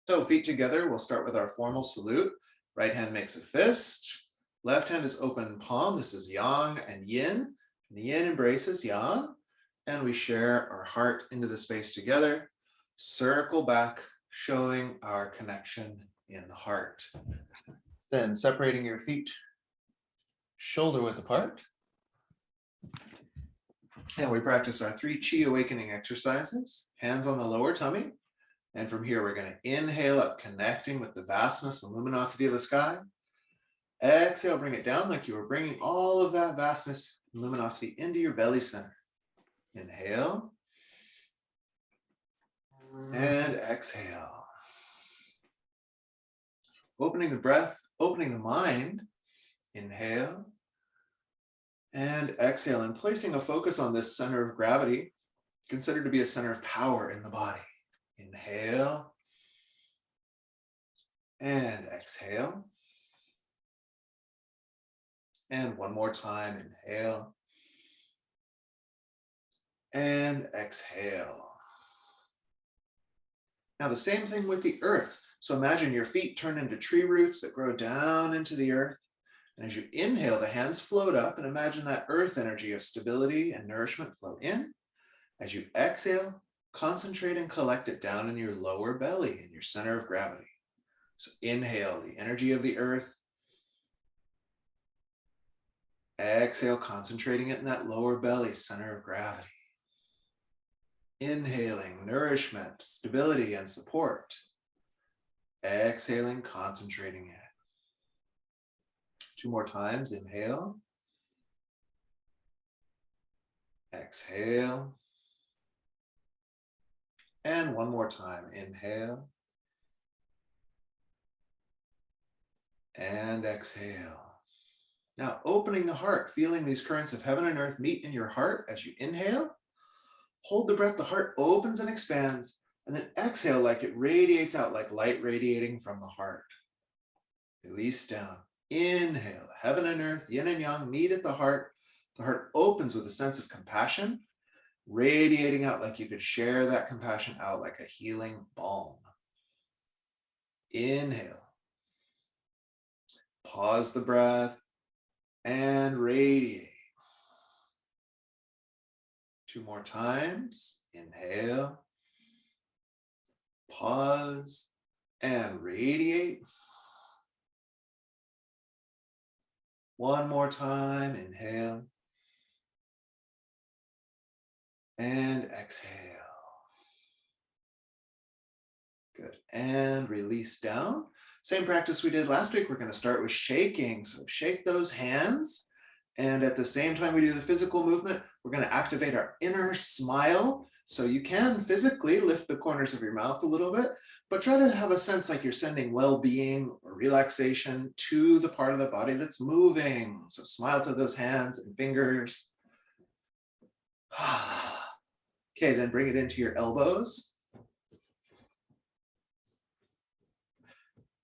So feet together, we'll start with our formal salute. Right hand makes a fist. Left hand is open palm. This is yang and yin. The yin embraces yang. And we share our heart into the space together. Circle back, showing our connection in the heart. Then separating your feet, shoulder width apart. And we practice our 3 Qi awakening exercises. Hands on the lower tummy. And from here, we're going to inhale up, connecting with the vastness and luminosity of the sky. Exhale, bring it down like you were bringing all of that vastness and luminosity into your belly center. Inhale. And exhale. Opening the breath, opening the mind. Inhale. And exhale. And placing a focus on this center of gravity, considered to be a center of power in the body. Inhale and exhale. And one more time, inhale and exhale. Now the same thing with the earth. So imagine your feet turn into tree roots that grow down into the earth. And as you inhale, the hands float up, and imagine that earth energy of stability and nourishment flow in. As you exhale, concentrate and collect it down in your lower belly, in your center of gravity. So inhale the energy of the earth. Exhale, concentrating it in that lower belly, center of gravity. Inhaling nourishment, stability, and support. Exhaling, concentrating it. 2 more times, inhale. Exhale. And 1 more time, inhale. And exhale. Now opening the heart, feeling these currents of heaven and earth meet in your heart as you inhale. Hold the breath, the heart opens and expands, and then exhale like it radiates out, like light radiating from the heart. Release down. Inhale, heaven and earth, yin and yang meet at the heart. The heart opens with a sense of compassion, radiating out like you could share that compassion out like a healing balm. Inhale. Pause the breath and radiate. 2 more times. Inhale. Pause and radiate. 1 more time. Inhale. And exhale. Good. And release down. Same practice we did last week. We're going to start with shaking. So shake those hands. And at the same time we do the physical movement, we're going to activate our inner smile. So you can physically lift the corners of your mouth a little bit, but try to have a sense like you're sending well-being or relaxation to the part of the body that's moving. So smile to those hands and fingers. Okay, then bring it into your elbows.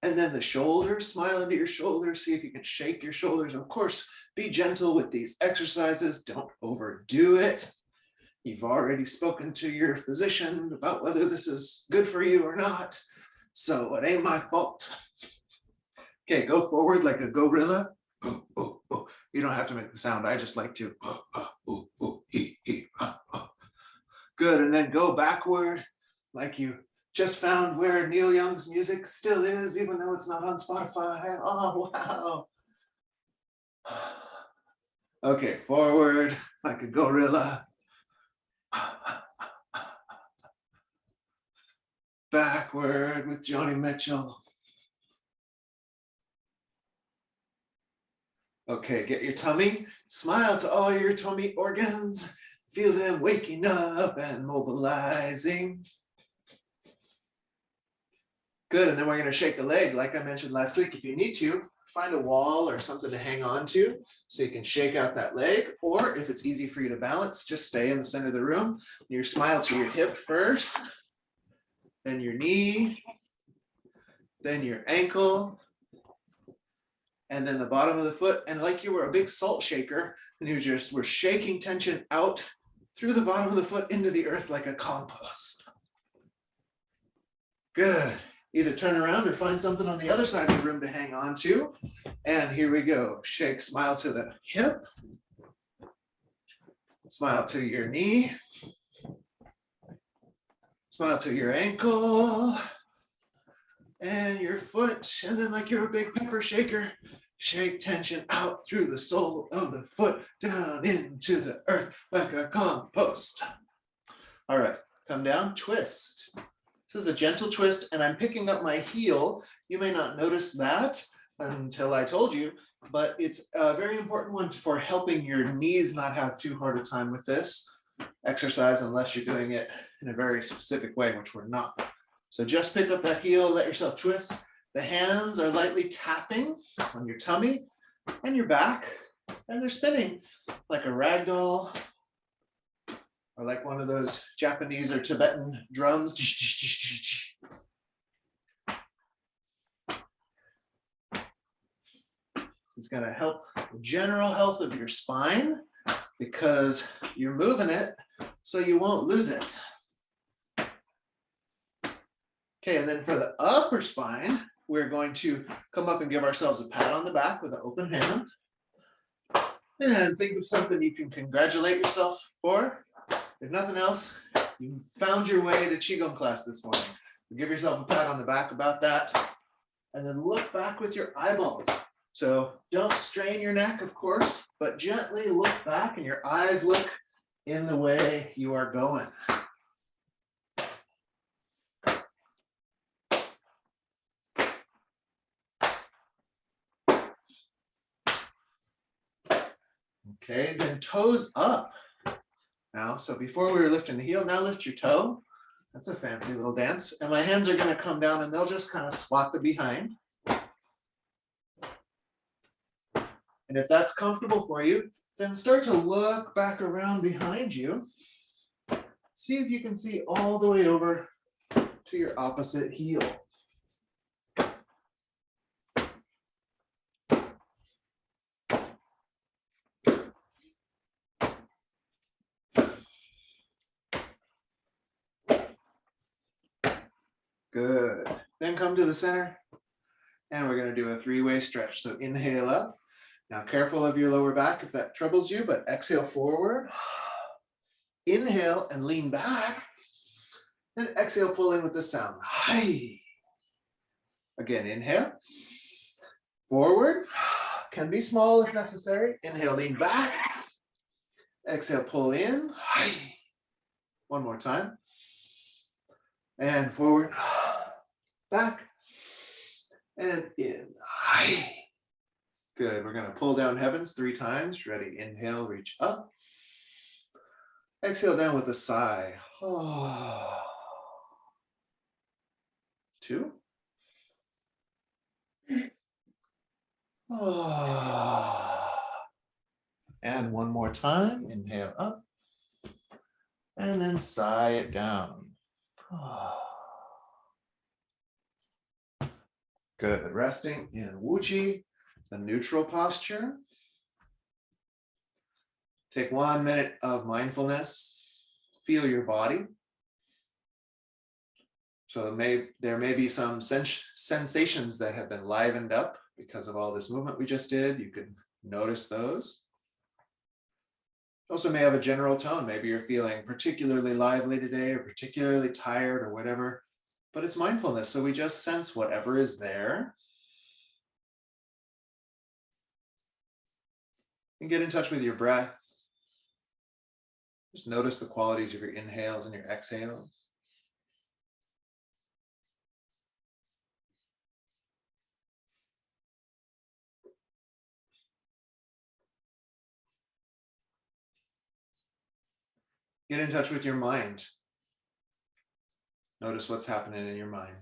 And then the shoulders, smile into your shoulders. See if you can shake your shoulders. Of course, be gentle with these exercises. Don't overdo it. You've already spoken to your physician about whether this is good for you or not. So it ain't my fault. Okay, go forward like a gorilla. Oh, oh, oh. You don't have to make the sound. I just like to. Oh, oh, oh, oh, he, oh, oh. Good, and then go backward like you just found where Neil Young's music still is, even though it's not on Spotify. Oh, wow. Okay, forward like a gorilla. Backward with Joni Mitchell. Okay, get your tummy. Smile to all your tummy organs. Feel them waking up and mobilizing. Good, and then we're going to shake the leg like I mentioned last week. If you need to, find a wall or something to hang on to so you can shake out that leg. Or if it's easy for you to balance, just stay in the center of the room. You smile to your hip first, then your knee, then your ankle, and then the bottom of the foot. And like you were a big salt shaker, and you just were shaking tension out through the bottom of the foot into the earth like a compost. Good. Either turn around or find something on the other side of the room to hang on to. And here we go. Shake, smile to the hip. Smile to your knee. Smile to your ankle. And your foot. And then like you're a big pepper shaker, shake tension out through the sole of the foot, down into the earth like a compost. All right, come down, twist. This is a gentle twist, and I'm picking up my heel. You may not notice that until I told you, but it's a very important one for helping your knees not have too hard a time with this exercise unless you're doing it in a very specific way, which we're not. So just pick up that heel, let yourself twist. The hands are lightly tapping on your tummy and your back, and they're spinning like a rag doll or like one of those Japanese or Tibetan drums. This is going to help the general health of your spine because you're moving it so you won't lose it. Okay, and then for the upper spine, we're going to come up and give ourselves a pat on the back with an open hand. And think of something you can congratulate yourself for. If nothing else, you found your way to Qigong class this morning. Give yourself a pat on the back about that. And then look back with your eyeballs. So don't strain your neck, of course, but gently look back and your eyes look in the way you are going. Okay, then toes up. Now, so before we were lifting the heel, now lift your toe. That's a fancy little dance. And my hands are going to come down and they'll just kind of swat the behind. And if that's comfortable for you, then start to look back around behind you. See if you can see all the way over to your opposite heel. Good. Then come to the center, and we're going to do a three-way stretch. So inhale up. Now careful of your lower back if that troubles you, but exhale forward. Inhale and lean back. And exhale, pull in with the sound. Hi. Again, inhale. Forward. Can be small if necessary. Inhale, lean back. Exhale, pull in. Hi. One more time. And forward, back, and in. Hi. Good. We're going to pull down heavens 3 times. Ready? Inhale, reach up. Exhale down with a sigh. 2. And one more time. Inhale up. And then sigh it down. Good. Resting in Wuji, the neutral posture. Take 1 minute of mindfulness. Feel your body. So there may be some sensations that have been livened up because of all this movement we just did. You can notice those. Also may have a general tone. Maybe you're feeling particularly lively today or particularly tired or whatever, but it's mindfulness. So we just sense whatever is there. And get in touch with your breath. Just notice the qualities of your inhales and your exhales. Get in touch with your mind. Notice what's happening in your mind.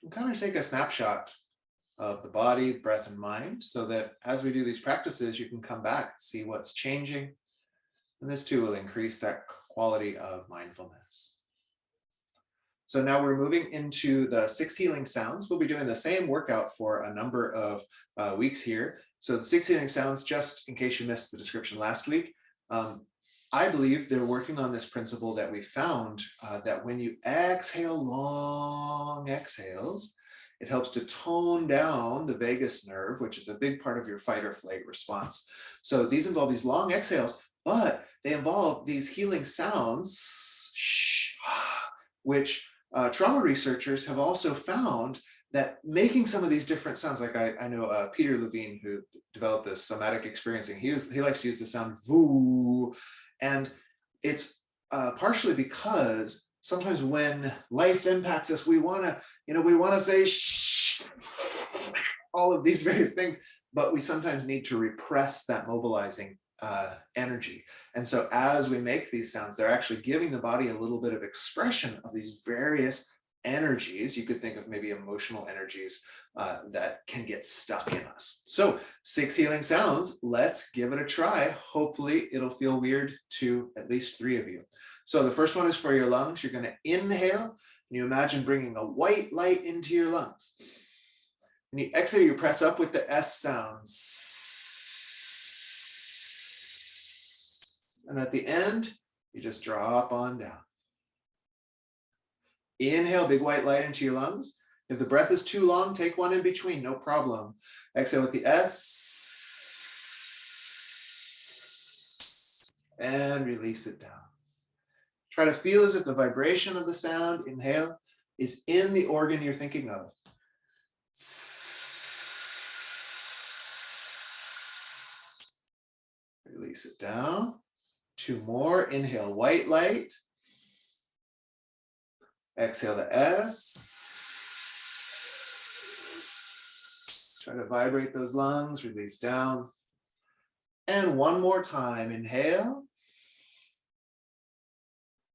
And kind of take a snapshot of the body, breath, and mind so that as we do these practices, you can come back, see what's changing. And this too will increase that quality of mindfulness. So now we're moving into the 6 healing sounds. We'll be doing the same workout for a number of weeks here. So the 6 healing sounds, just in case you missed the description last week, I believe they're working on this principle that we found that when you exhale long exhales, it helps to tone down the vagus nerve, which is a big part of your fight or flight response. So these involve these long exhales, but they involve these healing sounds, which trauma researchers have also found that making some of these different sounds, like I know Peter Levine, who developed this somatic experiencing, he likes to use the sound voo, and it's partially because sometimes when life impacts us, we want to say shh, all of these various things, but we sometimes need to repress that mobilizing energy. And so as we make these sounds, they're actually giving the body a little bit of expression of these various energies. You could think of maybe emotional energies that can get stuck in us. So 6 healing sounds, let's give it a try. Hopefully it'll feel weird to at least 3 of you. So the first one is for your lungs. You're going to inhale, and you imagine bringing a white light into your lungs. And you exhale, you press up with the S sound. And at the end, you just drop on down. Inhale, big white light into your lungs. If the breath is too long, take one in between, no problem. Exhale with the S. And release it down. Try to feel as if the vibration of the sound, inhale, is in the organ you're thinking of. Release it down. 2 more. Inhale, white light. Exhale the S. Try to vibrate those lungs, release down. And 1 more time. Inhale.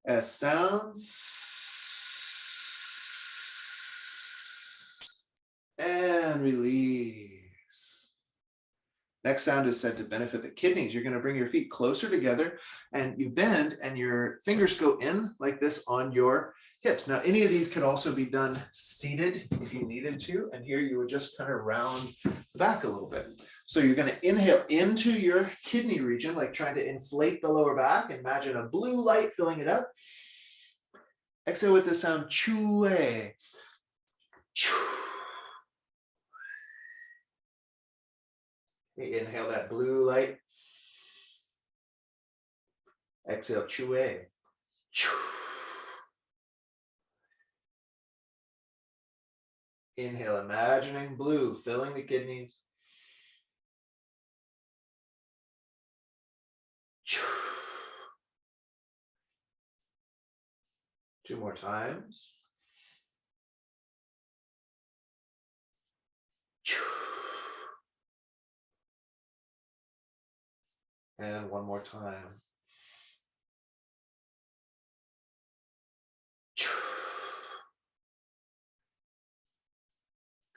S sounds. And release. Next sound is said to benefit the kidneys. You're going to bring your feet closer together and you bend and your fingers go in like this on your hips. Now, any of these could also be done seated if you needed to. And here you would just kind of round the back a little bit. So you're going to inhale into your kidney region, like trying to inflate the lower back. Imagine a blue light filling it up. Exhale with the sound chue. Inhale that blue light. Exhale, chue. Inhale, imagining blue filling the kidneys. 2 more times. And 1 more time.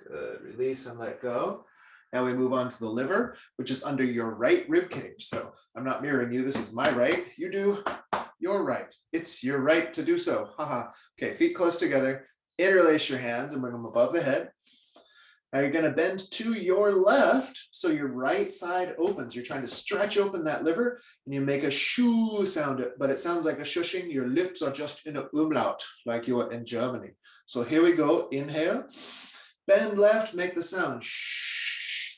Good. Release and let go. Now we move on to the liver, which is under your right rib cage. So I'm not mirroring you. This is my right. You do your right. It's your right to do so. Haha. Okay, feet close together. Interlace your hands and bring them above the head. Now you're going to bend to your left, so your right side opens. You're trying to stretch open that liver, and you make a shoo sound, but it sounds like a shushing. Your lips are just in a umlaut, like you are in Germany. So here we go. Inhale, bend left, make the sound. Shh.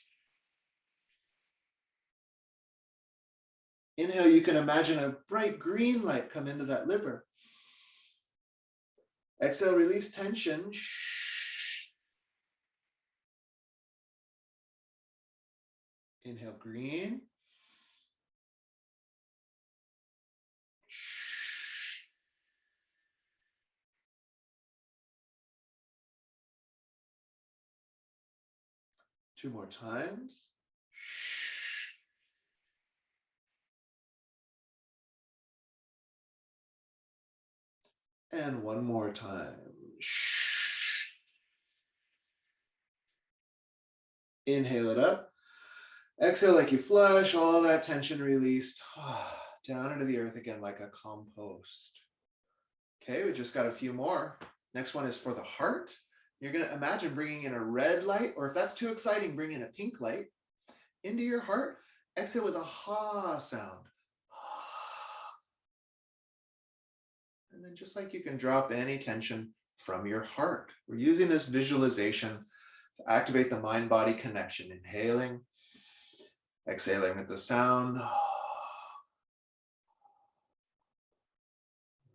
Inhale, you can imagine a bright green light come into that liver. Exhale, release tension. Shh. Inhale, green. Shh. Two more times. Shh. And one more time. Shh. Inhale it up. Exhale like you flush all that tension released down into the earth again like a compost. Okay, we just got a few more. Next one is for the heart. You're going to imagine bringing in a red light, or if that's too exciting, bring in a pink light into your heart. Exhale with a ha sound. And then just like you can drop any tension from your heart, we're using this visualization to activate the mind-body connection. Inhaling, exhaling with the sound.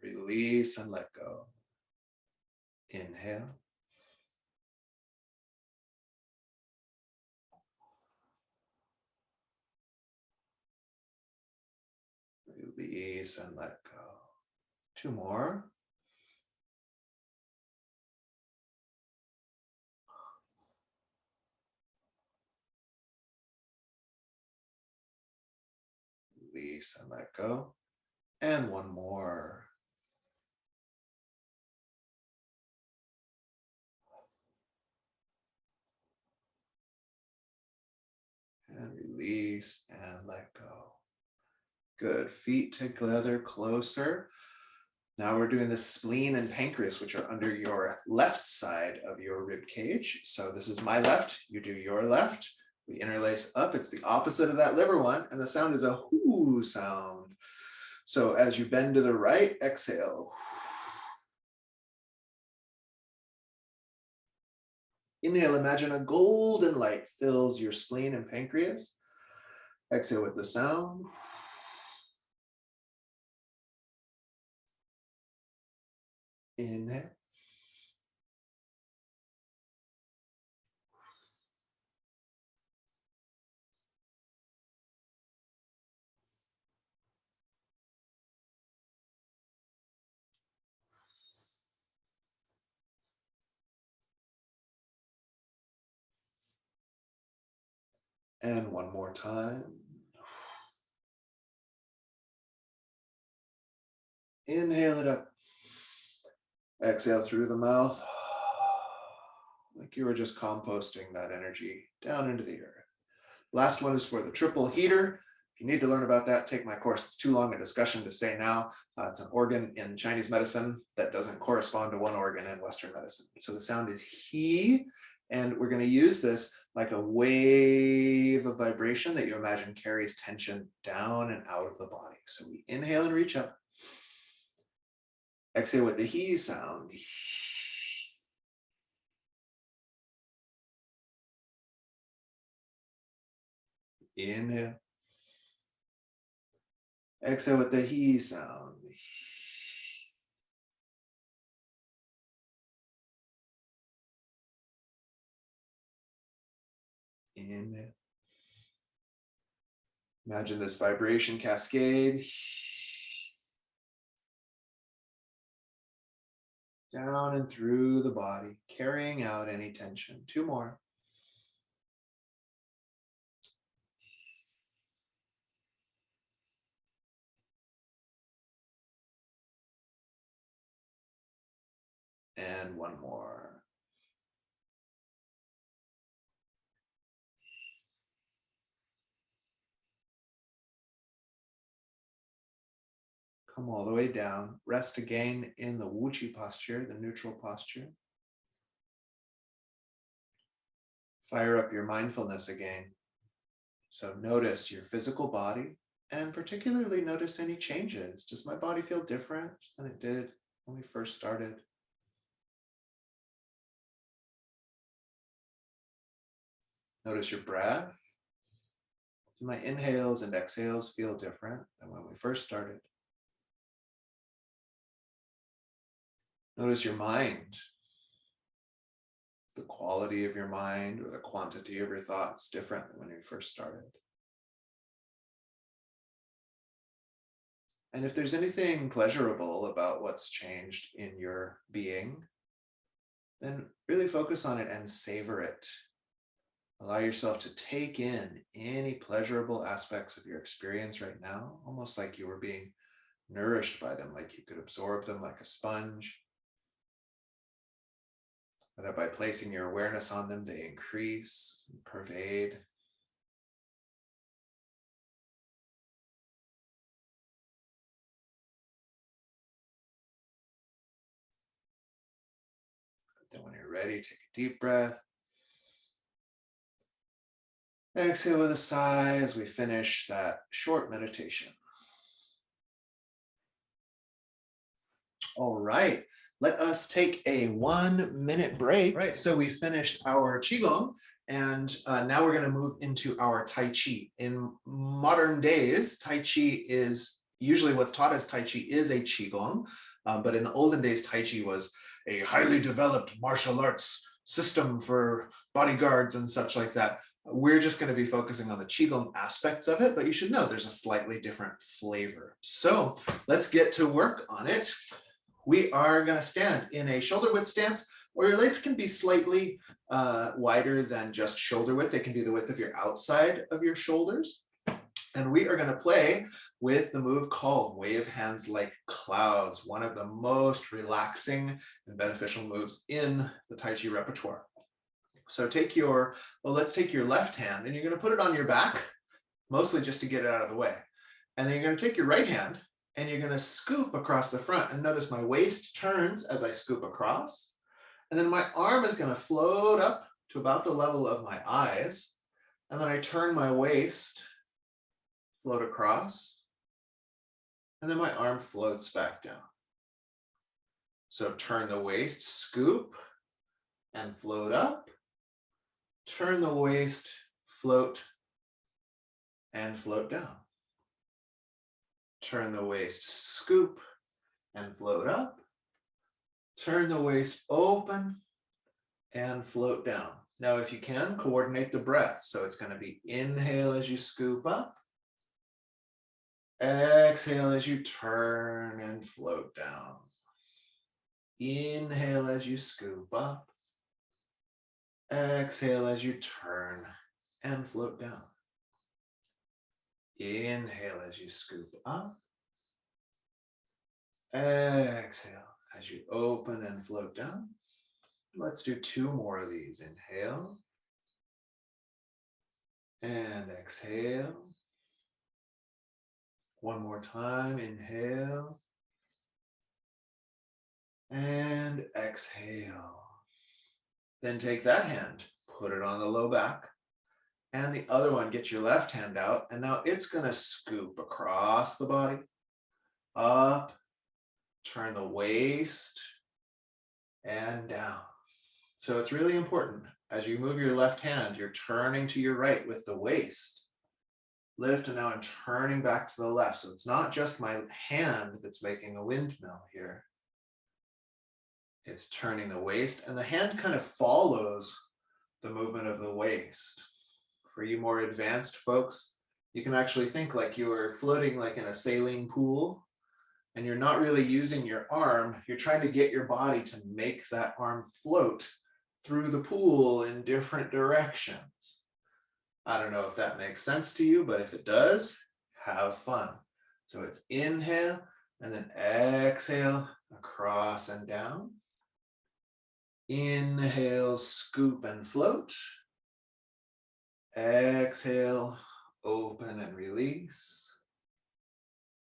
Release and let go. Inhale. Release and let go. 2 more. Release and let go. And 1 more. And release and let go. Good. Feet together closer. Now we're doing the spleen and pancreas, which are under your left side of your rib cage. So this is my left, you do your left. We interlace up, it's the opposite of that liver one, and the sound is a whoo sound. So as you bend to the right, exhale. Inhale, imagine a golden light fills your spleen and pancreas. Exhale with the sound. Inhale. And 1 more time. Inhale it up. Exhale through the mouth. Like you were just composting that energy down into the earth. Last one is for the triple heater. If you need to learn about that, take my course. It's too long a discussion to say now. It's an organ in Chinese medicine that doesn't correspond to one organ in Western medicine. So the sound is he, and we're going to use this like a wave of vibration that you imagine carries tension down and out of the body. So we inhale and reach up. Exhale with the he sound. Inhale. Exhale with the he sound. Inhale. Imagine this vibration cascade. Down and through the body, carrying out any tension. 2 more. And 1 more. Come all the way down. Rest again in the Wu Chi posture, the neutral posture. Fire up your mindfulness again. So notice your physical body and particularly notice any changes. Does my body feel different than it did when we first started? Notice your breath. Do my inhales and exhales feel different than when we first started? Notice your mind. The quality of your mind or the quantity of your thoughts different than when you first started. And if there's anything pleasurable about what's changed in your being, then really focus on it and savor it. Allow yourself to take in any pleasurable aspects of your experience right now, almost like you were being nourished by them, like you could absorb them like a sponge. Or that by placing your awareness on them, they increase and pervade. Then when you're ready, take a deep breath. Exhale with a sigh as we finish that short meditation. All right, let us take a 1-minute break. Right, so we finished our Qigong, and now we're going to move into our Tai Chi. In modern days, Tai Chi is usually what's taught as Tai Chi is a Qigong, but in the olden days, Tai Chi was a highly developed martial arts system for bodyguards and such like that. We're just going to be focusing on the Qigong aspects of it, but you should know there's a slightly different flavor. So let's get to work on it. We are going to stand in a shoulder width stance, or your legs can be slightly wider than just shoulder width. They can be the width of your outside of your shoulders. And we are going to play with the move called wave hands like clouds, one of the most relaxing and beneficial moves in the Tai Chi repertoire. So let's take your left hand and you're going to put it on your back, mostly just to get it out of the way. And then you're going to take your right hand and you're going to scoop across the front. And notice my waist turns as I scoop across. And then my arm is going to float up to about the level of my eyes. And then I turn my waist, float across, and then my arm floats back down. So turn the waist, scoop, and float up. Turn the waist, float, and float down. Turn the waist, scoop, and float up. Turn the waist open, and float down. Now, if you can, coordinate the breath. So it's going to be inhale as you scoop up. Exhale as you turn and float down. Inhale as you scoop up. Exhale as you turn and float down. Inhale as you scoop up. Exhale as you open and float down. Let's do 2 more of these. Inhale and exhale. One more time. Inhale and exhale. Then take that hand, put it on the low back, and the other one, get your left hand out, and now it's going to scoop across the body, up, turn the waist, and down. So it's really important. As you move your left hand, you're turning to your right with the waist. Lift, and now I'm turning back to the left. So it's not just my hand that's making a windmill here. It's turning the waist, and the hand kind of follows the movement of the waist. For you more advanced folks, you can actually think like you are floating like in a saline pool, and you're not really using your arm. You're trying to get your body to make that arm float through the pool in different directions. I don't know if that makes sense to you, but if it does, have fun. So it's inhale and then exhale across and down. Inhale, scoop and float. Exhale, open and release.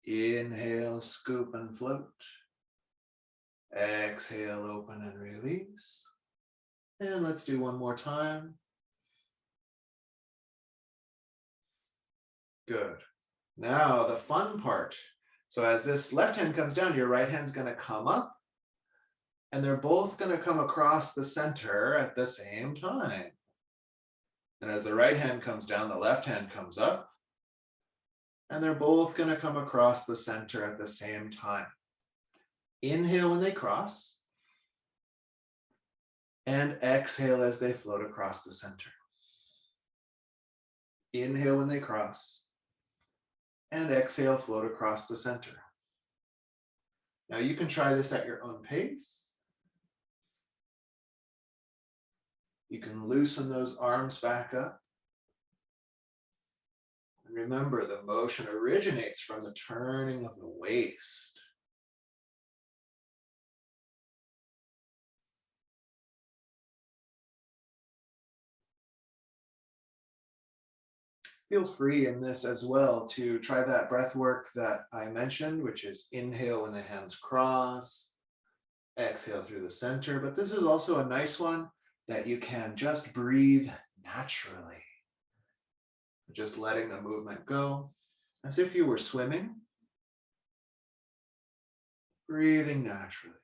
Inhale, scoop and float. Exhale, open and release. And let's do one more time. Good. Now the fun part. So as this left hand comes down, your right hand's going to come up. And they're both going to come across the center at the same time. And as the right hand comes down, the left hand comes up. And they're both going to come across the center at the same time. Inhale when they cross. And exhale as they float across the center. Inhale when they cross. And exhale, float across the center. Now you can try this at your own pace. You can loosen those arms back up. And remember, the motion originates from the turning of the waist. Feel free in this as well to try that breath work that I mentioned, which is inhale when the hands cross, exhale through the center. But this is also a nice one that you can just breathe naturally. Just letting the movement go as if you were swimming. breathing naturally.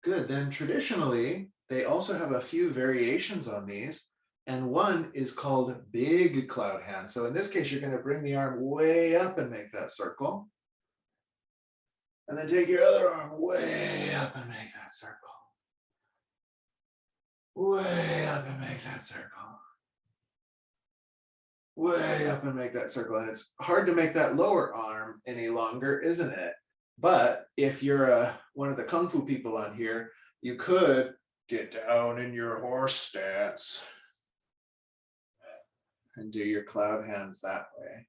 Good, then traditionally, they also have a few variations on these, and one is called big cloud hand. So in this case, you're gonna bring the arm way up and make that circle. And then take your other arm way up and make that circle. Way up and make that circle. Way up and make that circle. And it's hard to make that lower arm any longer, isn't it? But if you're one of the Kung Fu people on here, you could get down in your horse stance and do your cloud hands that way.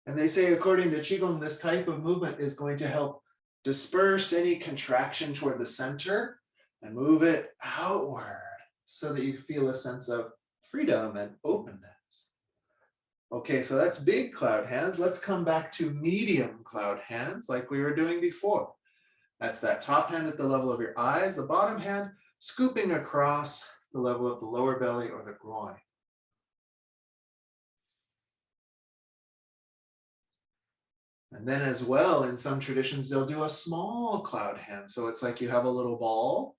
And they say, according to Qigong, this type of movement is going to help disperse any contraction toward the center and move it outward so that you feel a sense of freedom and openness. Okay, so that's big cloud hands. Let's come back to medium cloud hands like we were doing before. That's that top hand at the level of your eyes, the bottom hand scooping across the level of the lower belly or the groin. And then as well, in some traditions, they'll do a small cloud hand. So it's like you have a little ball,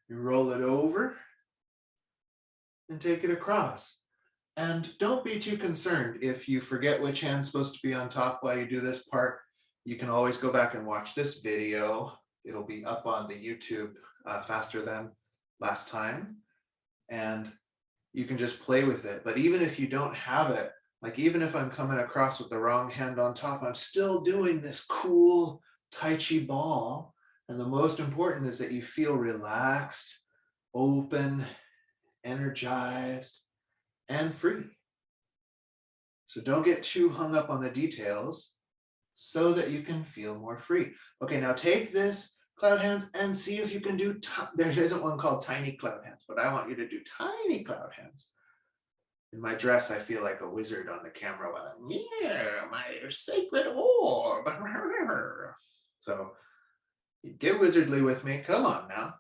you roll it over and take it across. And don't be too concerned if you forget which hand's supposed to be on top while you do this part. You can always go back and watch this video. It'll be up on the YouTube faster than last time. And you can just play with it. But even if you don't have it, like even if I'm coming across with the wrong hand on top, I'm still doing this cool Tai Chi ball. And the most important is that you feel relaxed, open, energized, and free. So don't get too hung up on the details so that you can feel more free. Okay, now take this cloud hands and see if you can do, there isn't one called tiny cloud hands, but I want you to do tiny cloud hands. In my dress, I feel like a wizard on the camera while I'm, yeah, my sacred orb. So get wizardly with me. Come on now.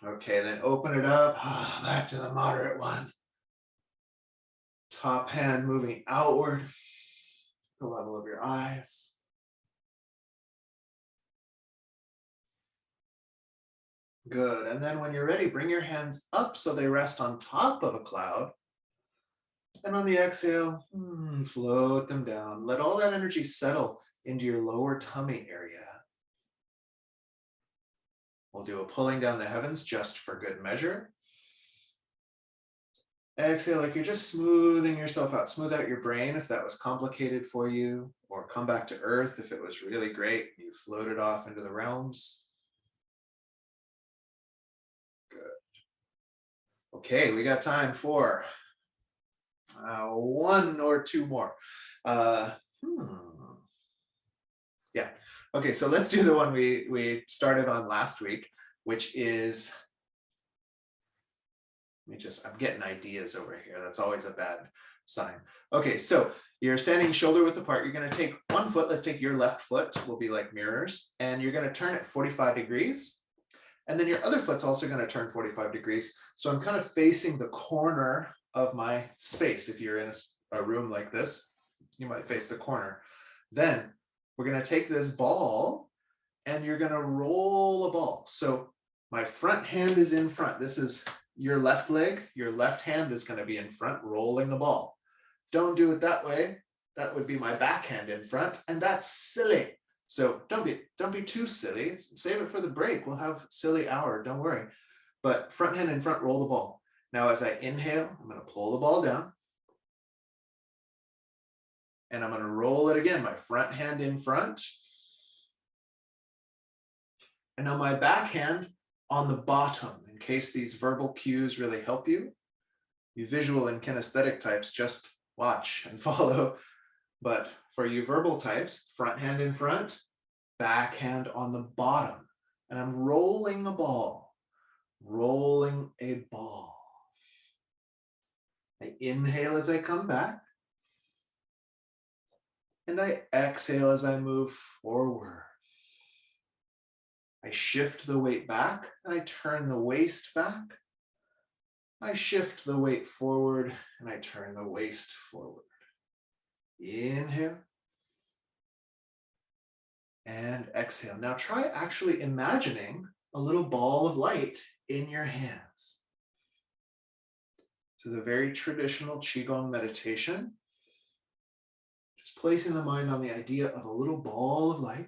Okay, then open it up. Back to the moderate one. Top hand moving outward, the level of your eyes. Good, and then when you're ready, bring your hands up so they rest on top of a cloud. And on the exhale, float them down. Let all that energy settle into your lower tummy area. We'll do a pulling down the heavens just for good measure. Exhale like you're just smoothing yourself out. Smooth out your brain if that was complicated for you, or come back to earth if it was really great. You floated off into the realms. Good. Okay, we got time for one or two more. Yeah. Okay, so let's do the one we started on last week, which is, I'm getting ideas over here. That's always a bad sign. Okay, so you're standing shoulder width apart. You're going to take one foot. Let's take your left foot. Will be like mirrors. And you're going to turn it 45 degrees. And then your other foot's also going to turn 45 degrees. So I'm kind of facing the corner of my space. If you're in a room like this, you might face the corner. Then we're going to take this ball and you're going to roll a ball. So my front hand is in front. This is your left leg. Your left hand is going to be in front, rolling a ball. Don't do it that way. That would be my back hand in front, and that's silly. So don't be too silly. Save it for the break. We'll have silly hour. Don't worry. But front hand in front, roll the ball. Now, as I inhale, I'm going to pull the ball down. And I'm going to roll it again. My front hand in front. And now my back hand on the bottom, in case these verbal cues really help you. You visual and kinesthetic types, just watch and follow. But for you verbal types, front hand in front, back hand on the bottom. And I'm rolling a ball, rolling a ball. I inhale as I come back. And I exhale as I move forward. I shift the weight back and I turn the waist back. I shift the weight forward and I turn the waist forward. Inhale. And exhale. Now try actually imagining a little ball of light in your hands. This is a very traditional Qigong meditation. Just placing the mind on the idea of a little ball of light.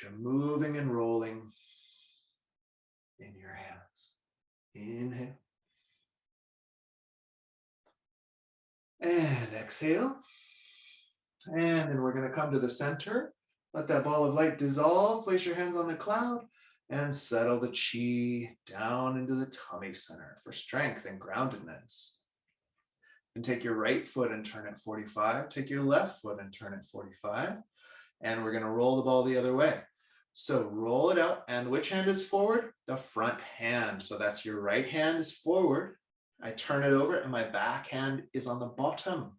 You're moving and rolling in your hands. Inhale. And exhale. And then we're going to come to the center. Let that ball of light dissolve. Place your hands on the cloud and settle the chi down into the tummy center for strength and groundedness. And take your right foot and turn it 45. Take your left foot and turn it 45. And we're going to roll the ball the other way. So roll it out. And which hand is forward? The front hand. So that's your right hand is forward. I turn it over and my back hand is on the bottom.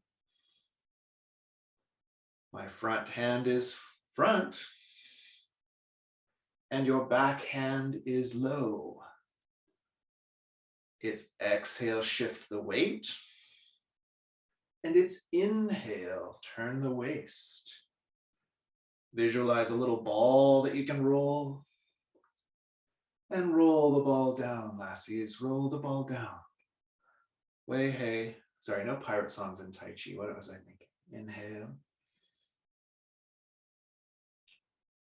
My front hand is front. And your back hand is low. It's exhale, shift the weight. And it's inhale, turn the waist. Visualize a little ball that you can roll. And roll the ball down, lassies. Roll the ball down. Wei hei. Sorry, no pirate songs in Tai Chi. What was I thinking? Inhale.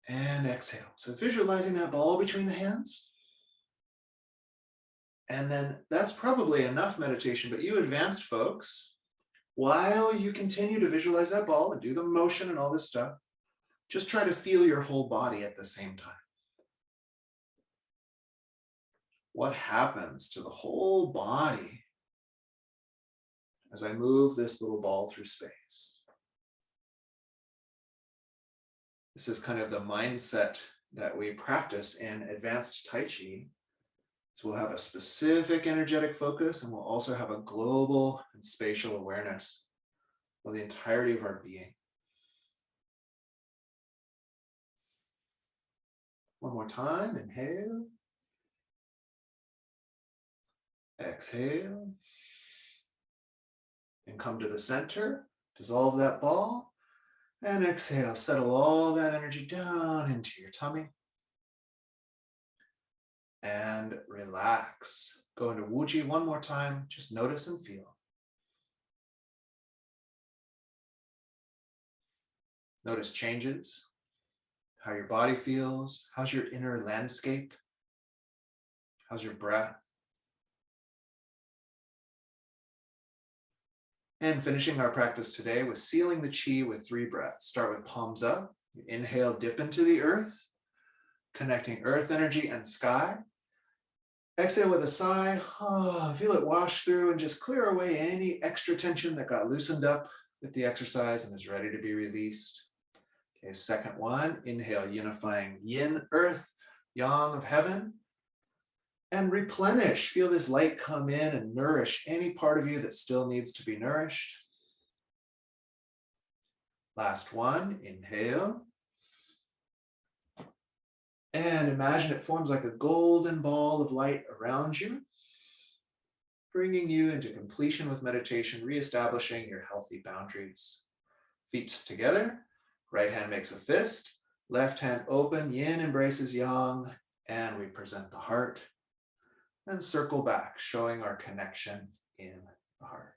And exhale. So visualizing that ball between the hands. And then that's probably enough meditation, but you advanced folks, while you continue to visualize that ball and do the motion and all this stuff, just try to feel your whole body at the same time. What happens to the whole body as I move this little ball through space? This is kind of the mindset that we practice in advanced Tai Chi. So we'll have a specific energetic focus, and we'll also have a global and spatial awareness of the entirety of our being. One more time, inhale. Exhale. And come to the center, dissolve that ball, and exhale, settle all that energy down into your tummy. And relax. Go into Wuji one more time, just notice and feel. Notice changes, how your body feels, how's your inner landscape, how's your breath. And finishing our practice today with sealing the chi with 3 breaths. Start with palms up. Inhale, dip into the earth, connecting earth energy and sky. Exhale with a sigh. Feel it wash through and just clear away any extra tension that got loosened up with the exercise and is ready to be released. Okay, second one, inhale, unifying yin, earth, yang of heaven. And replenish. Feel this light come in and nourish any part of you that still needs to be nourished. Last one, inhale. And imagine it forms like a golden ball of light around you, bringing you into completion with meditation, reestablishing your healthy boundaries. Feet together, right hand makes a fist, left hand open, yin embraces yang, and we present the heart. And circle back, showing our connection in the heart.